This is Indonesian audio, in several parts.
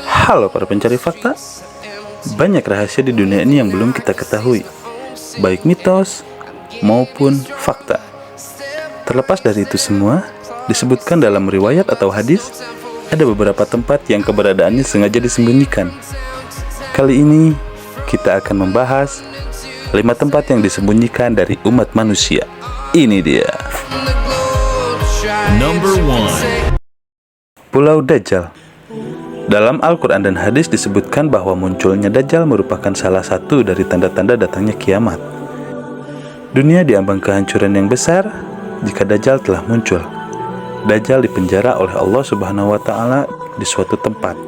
Halo para pencari fakta, banyak rahasia di dunia ini yang belum kita ketahui, baik mitos maupun fakta. Terlepas dari itu semua, disebutkan dalam riwayat atau hadis, ada beberapa tempat yang keberadaannya sengaja disembunyikan. Kali ini, kita akan membahas 5 tempat yang disembunyikan dari umat manusia. Ini dia. Number 1. Pulau Dajjal. Dalam Al-Quran dan hadis disebutkan bahwa munculnya Dajjal merupakan salah satu dari tanda-tanda datangnya kiamat. Dunia diambang kehancuran yang besar jika Dajjal telah muncul. Dajjal dipenjara oleh Allah Subhanahu wa Ta'ala di suatu tempat.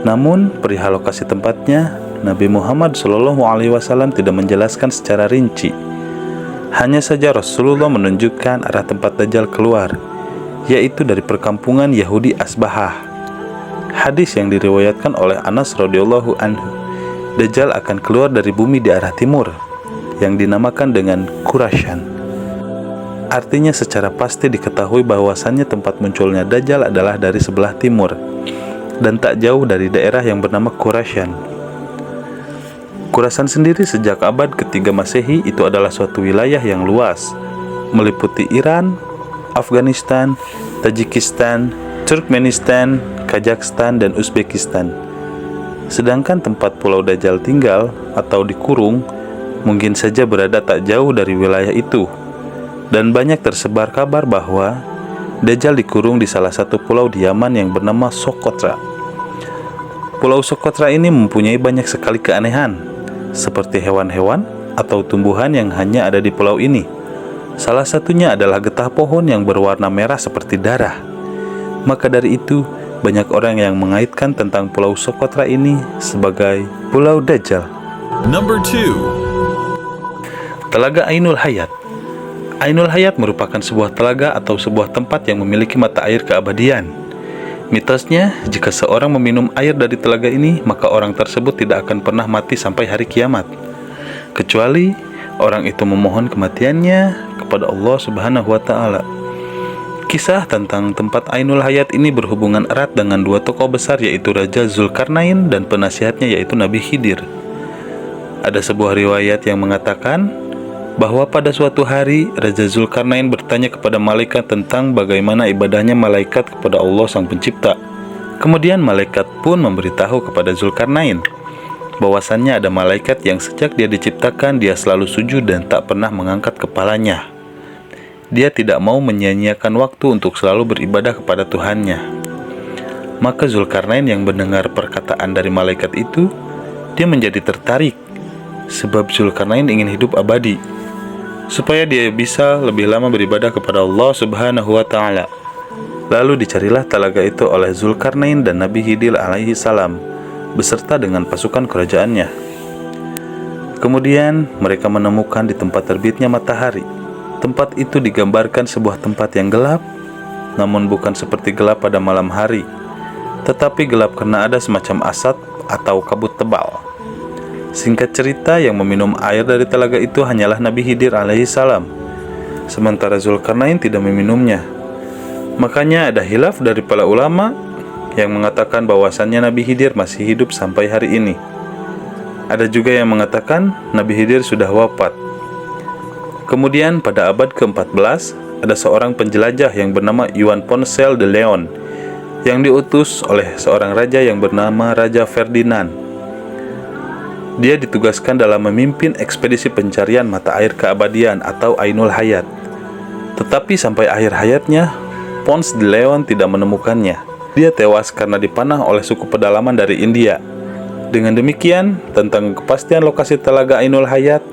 Namun, perihal lokasi tempatnya, Nabi Muhammad SAW tidak menjelaskan secara rinci. Hanya saja Rasulullah menunjukkan arah tempat Dajjal keluar, yaitu dari perkampungan Yahudi Asbahah. Hadis yang diriwayatkan oleh Anas radhiyallahu anhu, Dajjal akan keluar dari bumi di arah timur, yang dinamakan dengan Khurasan. Artinya secara pasti diketahui bahwasannya tempat munculnya Dajjal adalah dari sebelah timur, dan tak jauh dari daerah yang bernama Khurasan. Khurasan sendiri sejak abad ketiga Masehi itu adalah suatu wilayah yang luas, meliputi Iran, Afghanistan, Tajikistan, Turkmenistan, Kazakhstan, dan Uzbekistan. Sedangkan tempat Pulau Dajjal tinggal atau dikurung mungkin saja berada tak jauh dari wilayah itu. Dan banyak tersebar kabar bahwa Dajjal dikurung di salah satu pulau di Yaman yang bernama Socotra. Pulau Socotra ini mempunyai banyak sekali keanehan, seperti hewan-hewan atau tumbuhan yang hanya ada di pulau ini. Salah satunya adalah getah pohon yang berwarna merah seperti darah. Maka dari itu, banyak orang yang mengaitkan tentang Pulau Socotra ini sebagai Pulau Dajjal. Number 2. Telaga Ainul Hayat. Ainul Hayat merupakan sebuah telaga atau sebuah tempat yang memiliki mata air keabadian. Mitosnya, jika seorang meminum air dari telaga ini, maka orang tersebut tidak akan pernah mati sampai hari kiamat, kecuali orang itu memohon kematiannya kepada Allah Subhanahu wa Ta'ala. Kisah tentang tempat Ainul Hayat ini berhubungan erat dengan dua tokoh besar, yaitu Raja Zulkarnain dan penasihatnya yaitu Nabi Khidir. Ada sebuah riwayat yang mengatakan bahwa pada suatu hari Raja Zulkarnain bertanya kepada malaikat tentang bagaimana ibadahnya malaikat kepada Allah Sang Pencipta. Kemudian malaikat pun memberitahu kepada Zulkarnain bahwasannya ada malaikat yang sejak dia diciptakan dia selalu sujud dan tak pernah mengangkat kepalanya. Dia tidak mau menyia-nyiakan waktu untuk selalu beribadah kepada Tuhannya. Maka Zulkarnain yang mendengar perkataan dari malaikat itu, dia menjadi tertarik, sebab Zulkarnain ingin hidup abadi, supaya dia bisa lebih lama beribadah kepada Allah Subhanahu wa Ta'ala. Lalu dicarilah telaga itu oleh Zulkarnain dan Nabi Khidir alaihi salam, beserta dengan pasukan kerajaannya. Kemudian mereka menemukan di tempat terbitnya matahari. Tempat itu digambarkan sebuah tempat yang gelap, namun bukan seperti gelap pada malam hari, tetapi gelap karena ada semacam asap atau kabut tebal. Singkat cerita, yang meminum air dari telaga itu hanyalah Nabi Khidir alaihi salam, sementara Zulkarnain tidak meminumnya. Makanya ada khilaf dari para ulama yang mengatakan bahwasannya Nabi Khidir masih hidup sampai hari ini. Ada juga yang mengatakan Nabi Khidir sudah wafat. Kemudian pada abad ke-14, ada seorang penjelajah yang bernama Juan Ponce de Leon yang diutus oleh seorang raja yang bernama Raja Ferdinand. Dia ditugaskan dalam memimpin ekspedisi pencarian mata air keabadian atau Ainul Hayat. Tetapi sampai akhir hayatnya, Ponce de Leon tidak menemukannya. Dia tewas karena dipanah oleh suku pedalaman dari India. Dengan demikian, tentang kepastian lokasi telaga Ainul Hayat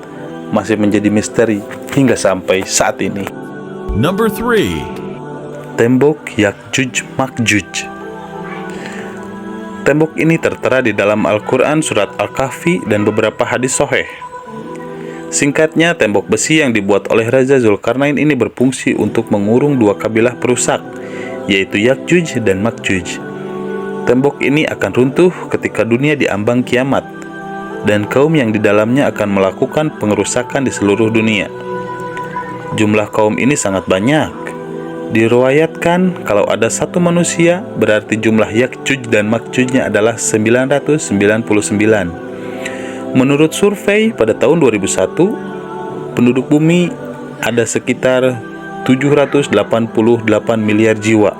masih menjadi misteri hingga sampai saat ini. Number 3. Tembok Yakjuj Makjuj. Tembok ini tertera di dalam Al-Quran surat Al-Kahfi dan beberapa hadis sahih. Singkatnya, tembok besi yang dibuat oleh Raja Zulkarnain ini berfungsi untuk mengurung dua kabilah perusak, yaitu Yakjuj dan Makjuj. Tembok ini akan runtuh ketika dunia diambang kiamat, dan kaum yang di dalamnya akan melakukan pengerusakan di seluruh dunia. Jumlah kaum ini sangat banyak, Diriwayatkan kalau ada satu manusia, berarti jumlah Yakjuj dan Makjujnya adalah 999. Menurut survei pada tahun 2001, penduduk bumi ada sekitar 788 miliar jiwa.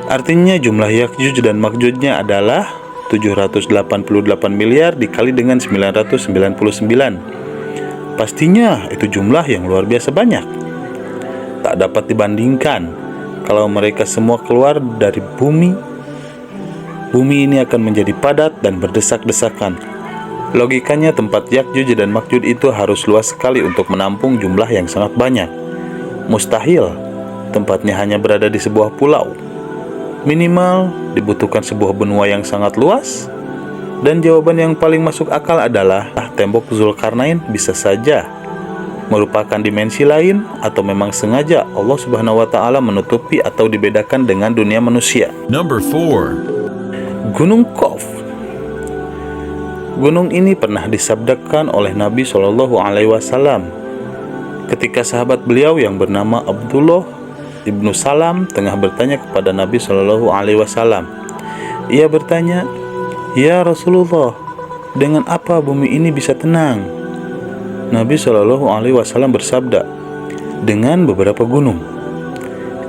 Artinya jumlah Yakjuj dan Makjujnya adalah 788 miliar dikali dengan 999. Pastinya itu jumlah yang luar biasa banyak. Tak dapat dibandingkan kalau mereka semua keluar dari bumi. Bumi ini akan menjadi padat dan berdesak-desakan. Logikanya tempat Yakjuj dan Makjuj itu harus luas sekali untuk menampung jumlah yang sangat banyak. Mustahil tempatnya hanya berada di sebuah pulau. Minimal dibutuhkan sebuah benua yang sangat luas. Dan jawaban yang paling masuk akal adalah tembok Zulkarnain bisa saja merupakan dimensi lain atau memang sengaja Allah Subhanahu wa taala menutupi atau dibedakan dengan dunia manusia. Number 4. Gunung Qaf. Gunung ini pernah disabdakan oleh Nabi Shallallahu alaihi wasallam ketika sahabat beliau yang bernama Abdullah ibnu Salam tengah bertanya kepada Nabi Shallallahu alaihi wasallam. Ia bertanya, "Ya Rasulullah, dengan apa bumi ini bisa tenang?" Nabi Shallallahu alaihi wasallam bersabda, "Dengan beberapa gunung."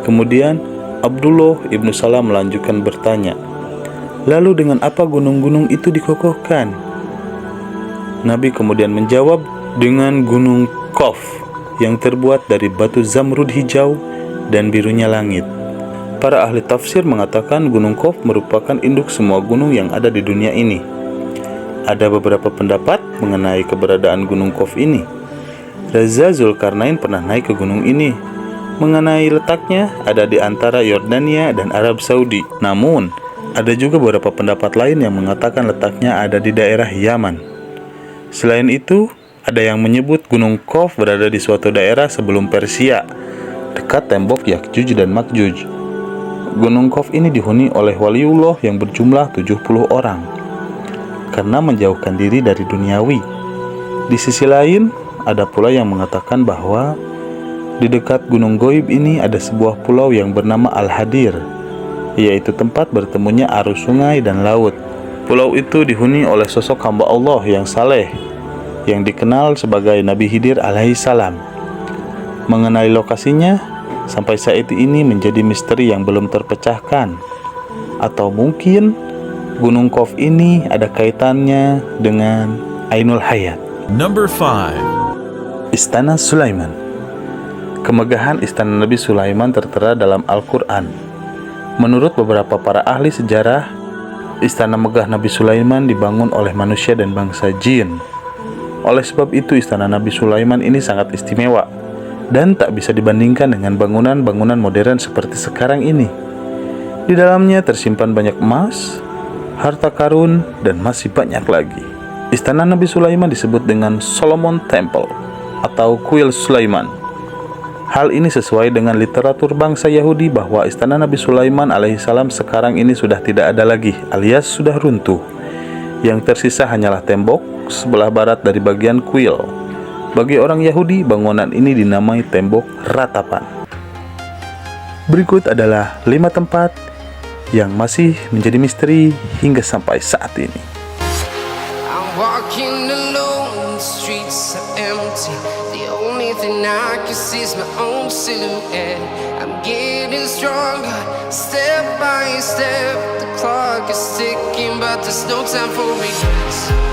Kemudian Abdullah ibnu Salam melanjutkan bertanya, "Lalu dengan apa gunung-gunung itu dikokohkan?" Nabi kemudian menjawab, "Dengan gunung Qaf yang terbuat dari batu zamrud hijau dan birunya langit." Para ahli tafsir mengatakan gunung Qaf merupakan induk semua gunung yang ada di dunia ini. Ada beberapa pendapat mengenai keberadaan gunung Qaf ini. Raja Zulkarnain pernah naik ke gunung ini. Mengenai letaknya, ada di antara Yordania dan Arab Saudi. Namun, ada juga beberapa pendapat lain yang mengatakan letaknya ada di daerah Yaman. Selain itu, ada yang menyebut gunung Qaf berada di suatu daerah sebelum Persia, dekat tembok Yakjuj dan Makjuj. Gunung Qaf ini dihuni oleh waliullah yang berjumlah 70 orang karena menjauhkan diri dari duniawi. Di sisi lain, ada pula yang mengatakan bahwa di dekat Gunung Goib ini ada sebuah pulau yang bernama Al-Hadir, yaitu tempat bertemunya arus sungai dan laut. Pulau itu dihuni oleh sosok hamba Allah yang saleh, yang dikenal sebagai Nabi Khidir alaihissalam. Mengenai lokasinya, sampai saat ini menjadi misteri yang belum terpecahkan. Atau mungkin Gunung Qaf ini ada kaitannya dengan Ainul Hayat. Number 5. Istana Sulaiman. Kemegahan istana Nabi Sulaiman tertera dalam Al-Quran. Menurut beberapa para ahli sejarah, istana megah Nabi Sulaiman dibangun oleh manusia dan bangsa jin. Oleh sebab itu, istana Nabi Sulaiman ini sangat istimewa dan tak bisa dibandingkan dengan bangunan-bangunan modern seperti sekarang ini. Di dalamnya tersimpan banyak emas, harta karun, dan masih banyak lagi. Istana Nabi Sulaiman disebut dengan Solomon Temple atau Kuil Sulaiman. Hal ini sesuai dengan literatur bangsa Yahudi bahwa istana Nabi Sulaiman alaihissalam sekarang ini sudah tidak ada lagi, alias sudah runtuh. Yang tersisa hanyalah tembok sebelah barat dari bagian kuil. Bagi orang Yahudi, bangunan ini dinamai tembok ratapan. Berikut adalah 5 tempat yang masih menjadi misteri hingga sampai saat ini. I'm walking alone, the streets are empty. The only thing I can see is my own silhouette. I'm getting stronger, step by step. The clock is ticking, but there's no time for regrets.